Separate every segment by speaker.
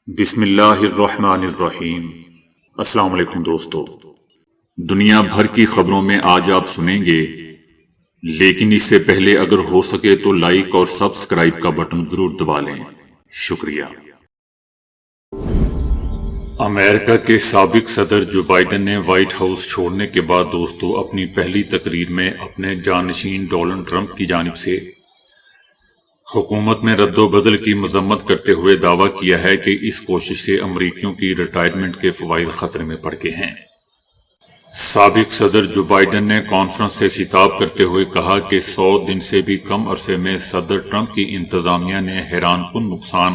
Speaker 1: بسم اللہ الرحمن الرحیم۔ السلام علیکم دوستو، دنیا بھر کی خبروں میں آج آپ سنیں گے، لیکن اس سے پہلے اگر ہو سکے تو لائک اور سبسکرائب کا بٹن ضرور دبا لیں۔ شکریہ۔ امریکہ کے سابق صدر جو بائیڈن نے وائٹ ہاؤس چھوڑنے کے بعد دوستو اپنی پہلی تقریر میں اپنے جانشین ڈونلڈ ٹرمپ کی جانب سے حکومت میں رد و بدل کی مذمت کرتے ہوئے دعویٰ کیا ہے کہ اس کوشش سے امریکیوں کی ریٹائرمنٹ کے فوائد خطرے میں پڑ گئے ہیں۔ سابق صدر جو بائیڈن نے کانفرنس سے خطاب کرتے ہوئے کہا کہ 100 دن سے بھی کم عرصے میں صدر ٹرمپ کی انتظامیہ نے حیران کن نقصان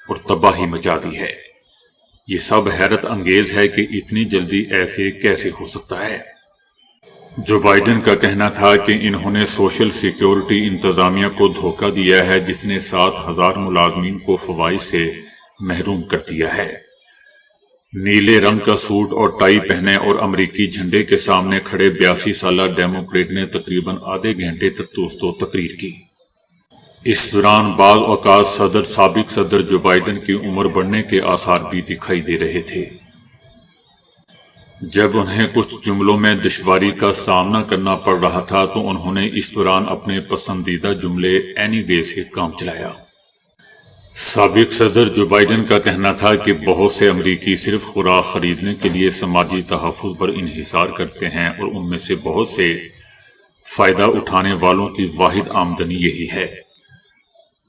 Speaker 1: اور تباہی مچا دی ہے۔ یہ سب حیرت انگیز ہے کہ اتنی جلدی ایسے کیسے ہو سکتا ہے۔ جو بائیڈن کا کہنا تھا کہ انہوں نے سوشل سیکیورٹی انتظامیہ کو دھوکہ دیا ہے جس نے 7,000 ملازمین کو فوائد سے محروم کر دیا ہے۔ نیلے رنگ کا سوٹ اور ٹائی پہنے اور امریکی جھنڈے کے سامنے کھڑے 82 سالہ ڈیموکریٹ نے تقریباً آدھے گھنٹے تک دوستوں تقریر کی۔ اس دوران بعض اوقات سابق صدر جو بائیڈن کی عمر بڑھنے کے آثار بھی دکھائی دے رہے تھے۔ جب انہیں کچھ جملوں میں دشواری کا سامنا کرنا پڑ رہا تھا تو انہوں نے اس دوران اپنے پسندیدہ جملے اینی وے سے کام چلایا۔ سابق صدر جو بائیڈن کا کہنا تھا کہ بہت سے امریکی صرف خوراک خریدنے کے لیے سماجی تحفظ پر انحصار کرتے ہیں اور ان میں سے بہت سے فائدہ اٹھانے والوں کی واحد آمدنی یہی ہے۔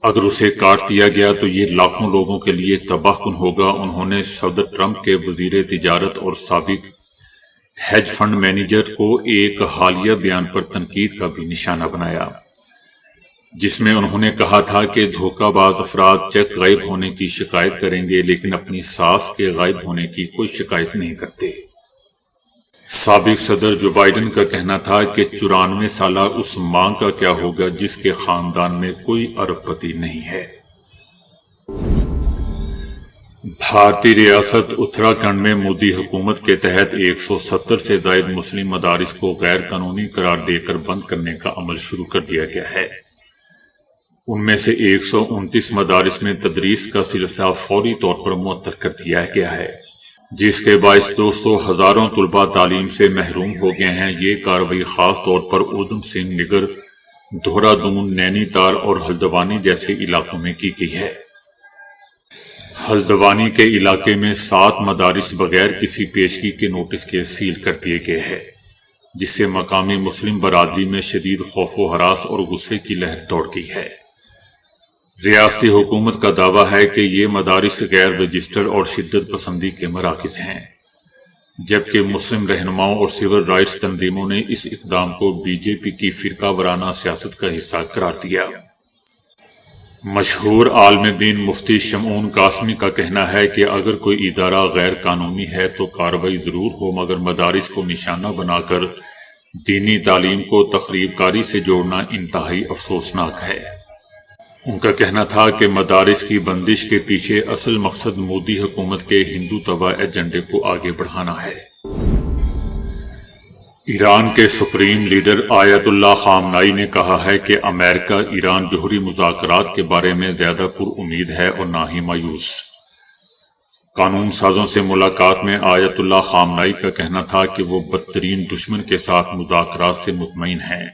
Speaker 1: اگر اسے کاٹ دیا گیا تو یہ لاکھوں لوگوں کے لیے تباہ کن ہوگا۔ انہوں نے صدر ٹرمپ کے وزیر تجارت اور سابق ہیج فنڈ مینیجر کو ایک حالیہ بیان پر تنقید کا بھی نشانہ بنایا، جس میں انہوں نے کہا تھا کہ دھوکہ باز افراد چیک غائب ہونے کی شکایت کریں گے لیکن اپنی ساس کے غائب ہونے کی کوئی شکایت نہیں کرتے۔ سابق صدر جو بائیڈن کا کہنا تھا کہ 94 سالہ اس ماں کا کیا ہوگا جس کے خاندان میں کوئی ارب پتی نہیں ہے۔ بھارتی ریاست اتراکھنڈ میں مودی حکومت کے تحت 170 سے زائد مسلم مدارس کو غیر قانونی قرار دے کر بند کرنے کا عمل شروع کر دیا گیا ہے۔ ان میں سے 129 مدارس میں تدریس کا سلسلہ فوری طور پر معطل کر دیا گیا ہے، جس کے باعث دوستوں ہزاروں طلباء تعلیم سے محروم ہو گئے ہیں۔ یہ کارروائی خاص طور پر اودھم سنگھ نگر، دہرادون، نینی تال اور ہلدوانی جیسے علاقوں میں کی گئی ہے۔ ہلدوانی کے علاقے میں 7 مدارس بغیر کسی پیشگی کے نوٹس کے سیل کر دیے گئے ہیں، جس سے مقامی مسلم برادری میں شدید خوف و ہراس اور غصے کی لہر دوڑ گئی ہے۔ ریاستی حکومت کا دعویٰ ہے کہ یہ مدارس غیر رجسٹر اور شدت پسندی کے مراکز ہیں، جبکہ مسلم رہنماؤں اور سول رائٹس تنظیموں نے اس اقدام کو بی جے پی کی فرقہ وارانہ سیاست کا حصہ قرار دیا۔ مشہور عالم دین مفتی شمعون قاسمی کا کہنا ہے کہ اگر کوئی ادارہ غیر قانونی ہے تو کارروائی ضرور ہو، مگر مدارس کو نشانہ بنا کر دینی تعلیم کو تخریب کاری سے جوڑنا انتہائی افسوسناک ہے۔ ان کا کہنا تھا کہ مدارس کی بندش کے پیچھے اصل مقصد مودی حکومت کے ہندو تباہ ایجنڈے کو آگے بڑھانا ہے۔ ایران کے سپریم لیڈر آیت اللہ خامنائی نے کہا ہے کہ امریکہ ایران جوہری مذاکرات کے بارے میں زیادہ پر امید ہے اور نہ ہی مایوس۔ قانون سازوں سے ملاقات میں آیت اللہ خامنائی کا کہنا تھا کہ وہ بدترین دشمن کے ساتھ مذاکرات سے مطمئن ہیں،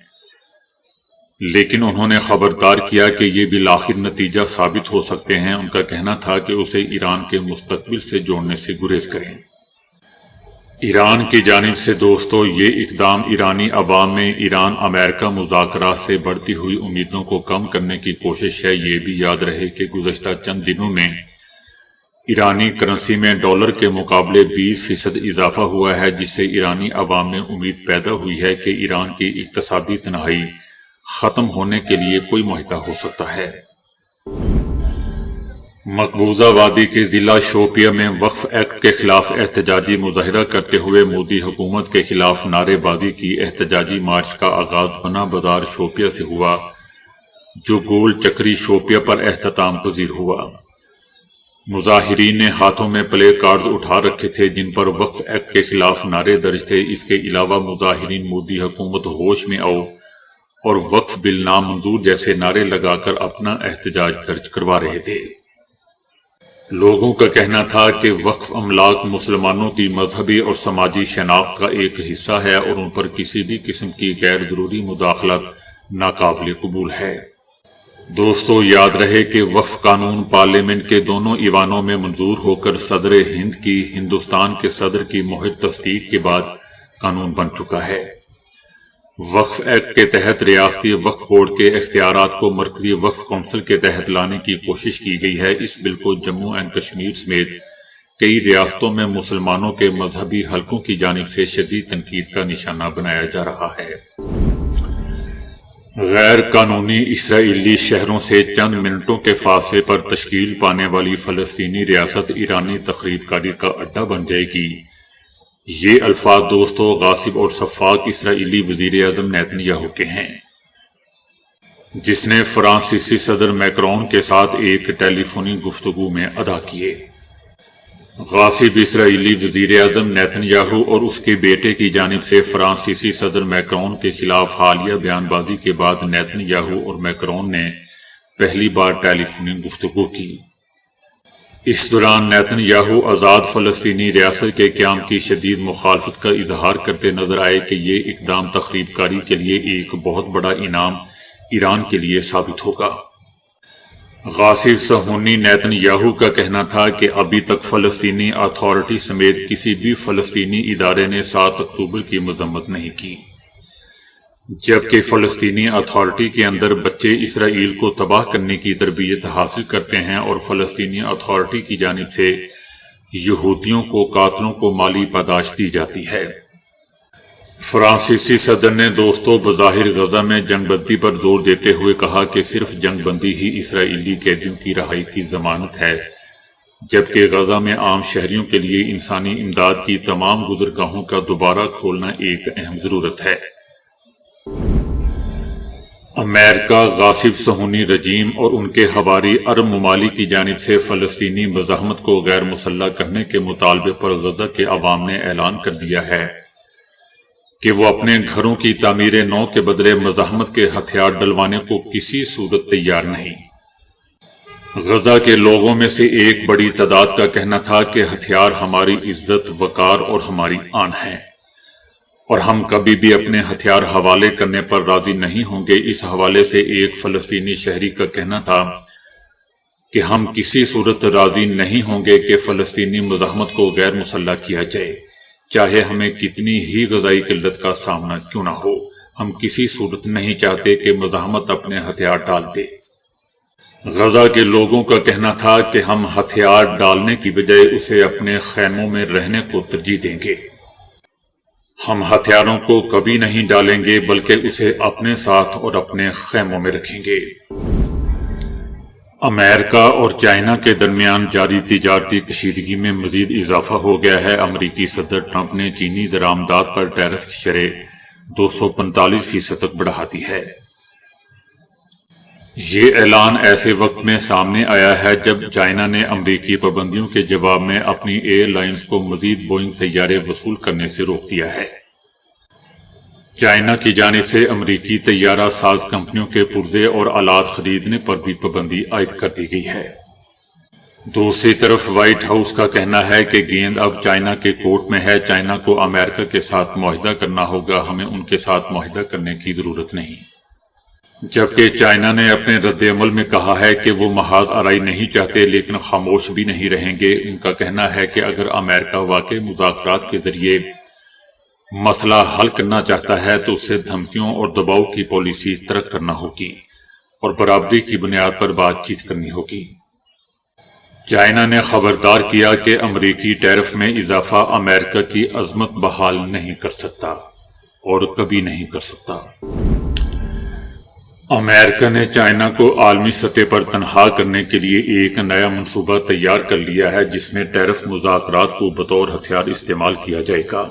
Speaker 1: لیکن انہوں نے خبردار کیا کہ یہ بالآخر نتیجہ ثابت ہو سکتے ہیں۔ ان کا کہنا تھا کہ اسے ایران کے مستقبل سے جوڑنے سے گریز کریں۔ ایران کی جانب سے دوستو یہ اقدام ایرانی عوام میں ایران امریکہ مذاکرات سے بڑھتی ہوئی امیدوں کو کم کرنے کی کوشش ہے۔ یہ بھی یاد رہے کہ گزشتہ چند دنوں میں ایرانی کرنسی میں ڈالر کے مقابلے 20% اضافہ ہوا ہے، جس سے ایرانی عوام میں امید پیدا ہوئی ہے کہ ایران کی اقتصادی تنہائی ختم ہونے کے لیے کوئی معاہدہ ہو سکتا ہے۔ مقبوضہ وادی کے ضلع شوپیاں میں وقف ایکٹ کے خلاف احتجاجی مظاہرہ کرتے ہوئے مودی حکومت کے خلاف نعرے بازی کی احتجاجی مارچ کا آغاز بنا بازار شوپیاں سے ہوا، جو گول چکری شوپیاں پر اختتام پذیر ہوا۔ مظاہرین نے ہاتھوں میں پلے کارڈز اٹھا رکھے تھے جن پر وقف ایکٹ کے خلاف نعرے درج تھے۔ اس کے علاوہ مظاہرین مودی حکومت ہوش میں آؤ اور وقف بل نامنظور جیسے نعرے لگا کر اپنا احتجاج درج کروا رہے تھے۔ لوگوں کا کہنا تھا کہ وقف املاک مسلمانوں کی مذہبی اور سماجی شناخت کا ایک حصہ ہے اور ان پر کسی بھی قسم کی غیر ضروری مداخلت ناقابل قبول ہے۔ دوستو، یاد رہے کہ وقف قانون پارلیمنٹ کے دونوں ایوانوں میں منظور ہو کر صدر ہند کی ہندوستان کے صدر کی مہر تصدیق کے بعد قانون بن چکا ہے۔ وقف ایکٹ کے تحت ریاستی وقف بورڈ کے اختیارات کو مرکزی وقف کونسل کے تحت لانے کی کوشش کی گئی ہے۔ اس بل کو جموں اینڈ کشمیر سمیت کئی ریاستوں میں مسلمانوں کے مذہبی حلقوں کی جانب سے شدید تنقید کا نشانہ بنایا جا رہا ہے۔ غیر قانونی اسرائیلی شہروں سے چند منٹوں کے فاصلے پر تشکیل پانے والی فلسطینی ریاست ایرانی تخریب کاری کا اڈہ بن جائے گی۔ یہ الفاظ دوستو غاصب اور سفاک اسرائیلی وزیر اعظم نیتن یاہو کے ہیں، جس نے فرانسیسی صدر میکرون کے ساتھ ایک ٹیلی فونی گفتگو میں ادا کیے۔ غاصب اسرائیلی وزیر اعظم نیتن یاہو اور اس کے بیٹے کی جانب سے فرانسیسی صدر میکرون کے خلاف حالیہ بیان بازی کے بعد نیتن یاہو اور میکرون نے پہلی بار ٹیلی فونی گفتگو کی۔ اس دوران نیتن یاہو آزاد فلسطینی ریاست کے قیام کی شدید مخالفت کا اظہار کرتے نظر آئے کہ یہ اقدام تخریب کاری کے لیے ایک بہت بڑا انعام ایران کے لیے ثابت ہوگا۔ غاصب صہیونی نیتن یاہو کا کہنا تھا کہ ابھی تک فلسطینی اتھارٹی سمیت کسی بھی فلسطینی ادارے نے 7 اکتوبر کی مذمت نہیں کی، جبکہ فلسطینی اتھارٹی کے اندر بچے اسرائیل کو تباہ کرنے کی تربیت حاصل کرتے ہیں اور فلسطینی اتھارٹی کی جانب سے یہودیوں کو قاتلوں کو مالی پاداش دی جاتی ہے۔ فرانسیسی صدر نے دوستو بظاہر غزہ میں جنگ بندی پر زور دیتے ہوئے کہا کہ صرف جنگ بندی ہی اسرائیلی قیدیوں کی رہائی کی ضمانت ہے، جبکہ غزہ میں عام شہریوں کے لیے انسانی امداد کی تمام گزرگاہوں کا دوبارہ کھولنا ایک اہم ضرورت ہے۔ امریکہ غاصب صہیونی رجیم اور ان کے ہواری عرب ممالک کی جانب سے فلسطینی مزاحمت کو غیر مسلح کرنے کے مطالبے پر غزہ کے عوام نے اعلان کر دیا ہے کہ وہ اپنے گھروں کی تعمیر نو کے بدلے مزاحمت کے ہتھیار ڈلوانے کو کسی صورت تیار نہیں۔ غزہ کے لوگوں میں سے ایک بڑی تعداد کا کہنا تھا کہ ہتھیار ہماری عزت، وقار اور ہماری آن ہیں، اور ہم کبھی بھی اپنے ہتھیار حوالے کرنے پر راضی نہیں ہوں گے۔ اس حوالے سے ایک فلسطینی شہری کا کہنا تھا کہ ہم کسی صورت راضی نہیں ہوں گے کہ فلسطینی مزاحمت کو غیر مسلح کیا جائے، چاہے ہمیں کتنی ہی غذائی قلت کا سامنا کیوں نہ ہو۔ ہم کسی صورت نہیں چاہتے کہ مزاحمت اپنے ہتھیار ڈال دے۔ غزہ کے لوگوں کا کہنا تھا کہ ہم ہتھیار ڈالنے کی بجائے اسے اپنے خیموں میں رہنے کو ترجیح دیں گے۔ ہم ہتھیاروں کو کبھی نہیں ڈالیں گے بلکہ اسے اپنے ساتھ اور اپنے خیموں میں رکھیں گے۔ امریکہ اور چائنا کے درمیان جاری تجارتی کشیدگی میں مزید اضافہ ہو گیا ہے۔ امریکی صدر ٹرمپ نے چینی درآمدات پر ٹیرف کی شرح 245% تک بڑھا دی ہے۔ یہ اعلان ایسے وقت میں سامنے آیا ہے جب چائنا نے امریکی پابندیوں کے جواب میں اپنی ایئر لائنز کو مزید بوئنگ طیارے وصول کرنے سے روک دیا ہے۔ چائنا کی جانب سے امریکی طیارہ ساز کمپنیوں کے پرزے اور آلات خریدنے پر بھی پابندی عائد کر دی گئی ہے۔ دوسری طرف وائٹ ہاؤس کا کہنا ہے کہ گیند اب چائنا کے کورٹ میں ہے۔ چائنا کو امریکہ کے ساتھ معاہدہ کرنا ہوگا، ہمیں ان کے ساتھ معاہدہ کرنے کی ضرورت نہیں۔ جبکہ چائنا نے اپنے رد عمل میں کہا ہے کہ وہ محاذ آرائی نہیں چاہتے لیکن خاموش بھی نہیں رہیں گے۔ ان کا کہنا ہے کہ اگر امریکہ واقعی مذاکرات کے ذریعے مسئلہ حل کرنا چاہتا ہے تو اسے دھمکیوں اور دباؤ کی پالیسی ترک کرنا ہوگی اور برابری کی بنیاد پر بات چیت کرنی ہوگی۔ چائنا نے خبردار کیا کہ امریکی ٹیرف میں اضافہ امریکہ کی عظمت بحال نہیں کر سکتا اور کبھی نہیں کر سکتا۔ امریکہ نے چائنا کو عالمی سطح پر تنہا کرنے کے لیے ایک نیا منصوبہ تیار کر لیا ہے جس میں ٹیرف مذاکرات کو بطور ہتھیار استعمال کیا جائے گا۔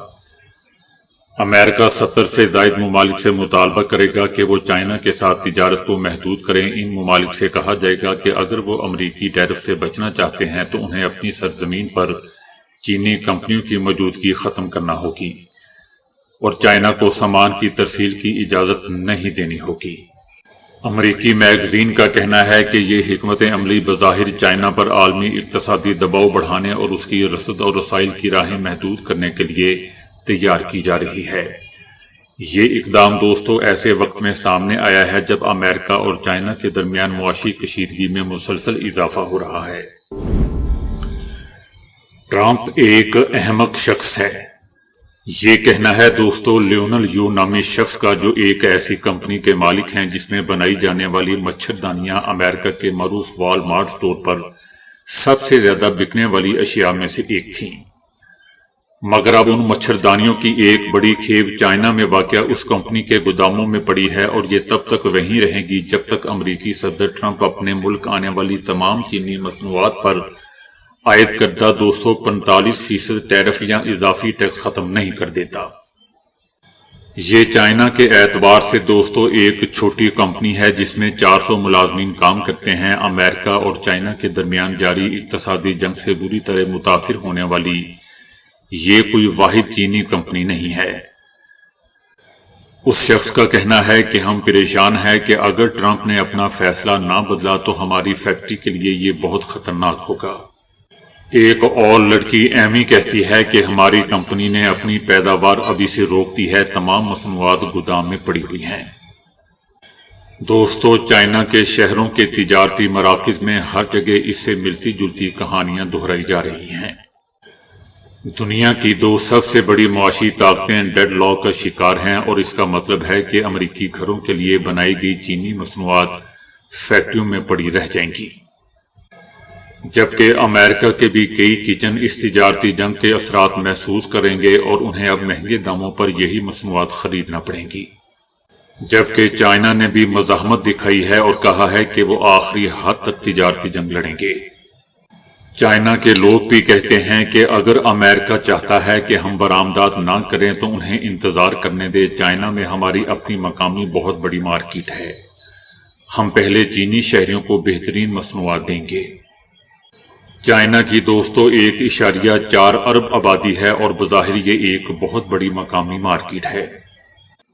Speaker 1: امریکہ 70 سے زائد ممالک سے مطالبہ کرے گا کہ وہ چائنا کے ساتھ تجارت کو محدود کریں۔ ان ممالک سے کہا جائے گا کہ اگر وہ امریکی ٹیرف سے بچنا چاہتے ہیں تو انہیں اپنی سرزمین پر چینی کمپنیوں کی موجودگی ختم کرنا ہوگی اور چائنا کو سامان کی ترسیل کی اجازت نہیں دینی ہوگی۔ امریکی میگزین کا کہنا ہے کہ یہ حکمت عملی بظاہر چائنا پر عالمی اقتصادی دباؤ بڑھانے اور اس کی رسد اور رسائل کی راہیں محدود کرنے کے لیے تیار کی جا رہی ہے۔ یہ اقدام دوستو ایسے وقت میں سامنے آیا ہے جب امریکہ اور چائنا کے درمیان معاشی کشیدگی میں مسلسل اضافہ ہو رہا ہے۔ ٹرمپ ایک احمق شخص ہے، یہ کہنا ہے دوستو لیونل یو نامی شخص کا، جو ایک ایسی کمپنی کے مالک ہیں جس میں بنائی جانے والی مچھردانیاں امریکہ کے معروف وال مارٹ سٹور پر سب سے زیادہ بکنے والی اشیاء میں سے ایک تھیں، مگر اب ان مچھردانیوں کی ایک بڑی کھیپ چائنا میں واقع اس کمپنی کے گوداموں میں پڑی ہے، اور یہ تب تک وہیں رہے گی جب تک امریکی صدر ٹرمپ اپنے ملک آنے والی تمام چینی مصنوعات پر عائد کردہ 245% ٹیرف یا اضافی ٹیکس ختم نہیں کر دیتا۔ یہ چائنا کے اعتبار سے دوستو ایک چھوٹی کمپنی ہے جس میں 400 ملازمین کام کرتے ہیں۔ امریکہ اور چائنا کے درمیان جاری اقتصادی جنگ سے بری طرح متاثر ہونے والی یہ کوئی واحد چینی کمپنی نہیں ہے۔ اس شخص کا کہنا ہے کہ ہم پریشان ہیں کہ اگر ٹرمپ نے اپنا فیصلہ نہ بدلا تو ہماری فیکٹری کے لیے یہ بہت خطرناک ہوگا۔ ایک اور لڑکی ایمی کہتی ہے کہ ہماری کمپنی نے اپنی پیداوار ابھی سے روک دی ہے، تمام مصنوعات گودام میں پڑی ہوئی ہیں۔ دوستو چائنا کے شہروں کے تجارتی مراکز میں ہر جگہ اس سے ملتی جلتی کہانیاں دہرائی جا رہی ہیں۔ دنیا کی 2 سب سے بڑی معاشی طاقتیں ڈیڈ لاک کا شکار ہیں، اور اس کا مطلب ہے کہ امریکی گھروں کے لیے بنائی گئی چینی مصنوعات فیکٹریوں میں پڑی رہ جائیں گی، جبکہ امریکہ کے بھی کئی کچن اس تجارتی جنگ کے اثرات محسوس کریں گے اور انہیں اب مہنگے داموں پر یہی مصنوعات خریدنا پڑیں گی۔ جبکہ چائنا نے بھی مزاحمت دکھائی ہے اور کہا ہے کہ وہ آخری حد تک تجارتی جنگ لڑیں گے۔ چائنا کے لوگ بھی کہتے ہیں کہ اگر امریکہ چاہتا ہے کہ ہم برآمدات نہ کریں تو انہیں انتظار کرنے دے، چائنا میں ہماری اپنی مقامی بہت بڑی مارکیٹ ہے، ہم پہلے چینی شہریوں کو بہترین مصنوعات دیں گے۔ چائنا کی دوستو 1.4 ارب آبادی ہے اور بظاہر یہ ایک بہت بڑی مقامی مارکیٹ ہے۔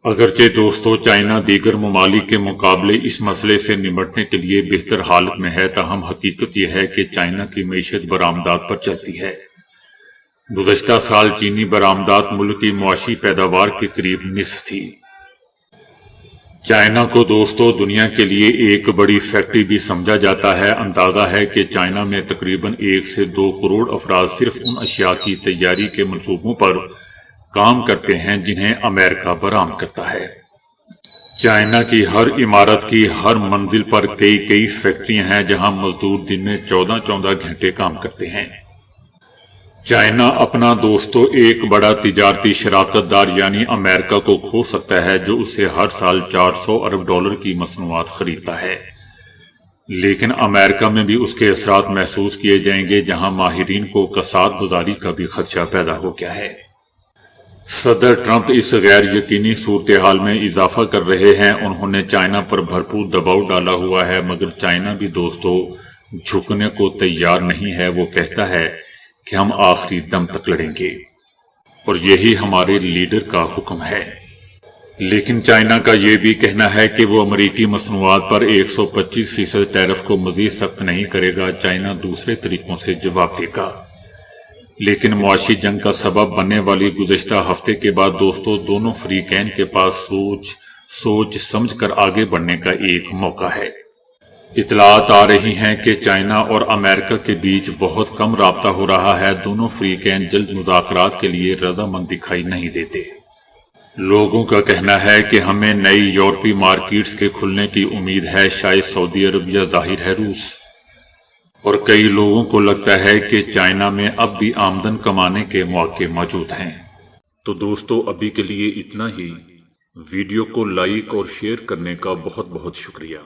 Speaker 1: اگرچہ دوستو چائنا دیگر ممالک کے مقابلے اس مسئلے سے نمٹنے کے لیے بہتر حالت میں ہے، تاہم حقیقت یہ ہے کہ چائنا کی معیشت برآمدات پر چلتی ہے۔ گزشتہ سال چینی برآمدات ملک کی معاشی پیداوار کے قریب نصف تھی۔ چائنا کو دوستو دنیا کے لیے ایک بڑی فیکٹری بھی سمجھا جاتا ہے۔ اندازہ ہے کہ چائنا میں تقریباً 1 سے 2 کروڑ افراد صرف ان اشیاء کی تیاری کے منصوبوں پر کام کرتے ہیں جنہیں امریکہ برآمد کرتا ہے۔ چائنا کی ہر عمارت کی ہر منزل پر کئی فیکٹریاں ہیں جہاں مزدور دن میں 14 گھنٹے کام کرتے ہیں۔ چائنا اپنا دوستو ایک بڑا تجارتی شراکت دار یعنی امریکہ کو کھو سکتا ہے، جو اسے ہر سال 400 ارب ڈالر کی مصنوعات خریدتا ہے، لیکن امریکہ میں بھی اس کے اثرات محسوس کیے جائیں گے، جہاں ماہرین کو کساد بازاری کا بھی خدشہ پیدا ہو گیا ہے۔ صدر ٹرمپ اس غیر یقینی صورتحال میں اضافہ کر رہے ہیں۔ انہوں نے چائنا پر بھرپور دباؤ ڈالا ہوا ہے، مگر چائنا بھی دوستو جھکنے کو تیار نہیں ہے۔ وہ کہتا ہے کہ ہم آخری دم تک لڑیں گے اور یہی ہمارے لیڈر کا حکم ہے۔ لیکن چائنا کا یہ بھی کہنا ہے کہ وہ امریکی مصنوعات پر 125% ٹیرف کو مزید سخت نہیں کرے گا، چائنا دوسرے طریقوں سے جواب دے گا۔ لیکن معاشی جنگ کا سبب بننے والی گزشتہ ہفتے کے بعد دوستو دونوں فریقین کے پاس سوچ سمجھ کر آگے بڑھنے کا ایک موقع ہے۔ اطلاعات آ رہی ہیں کہ چائنا اور امریکہ کے بیچ بہت کم رابطہ ہو رہا ہے۔ دونوں فریقین جلد مذاکرات کے لیے رضامند دکھائی نہیں دیتے۔ لوگوں کا کہنا ہے کہ ہمیں نئی یورپی مارکیٹس کے کھلنے کی امید ہے، شاید سعودی عرب یا ظاہر ہے روس، اور کئی لوگوں کو لگتا ہے کہ چائنا میں اب بھی آمدن کمانے کے مواقع موجود ہیں۔ تو دوستو ابھی کے لیے اتنا ہی۔ ویڈیو کو لائک اور شیئر کرنے کا بہت بہت شکریہ۔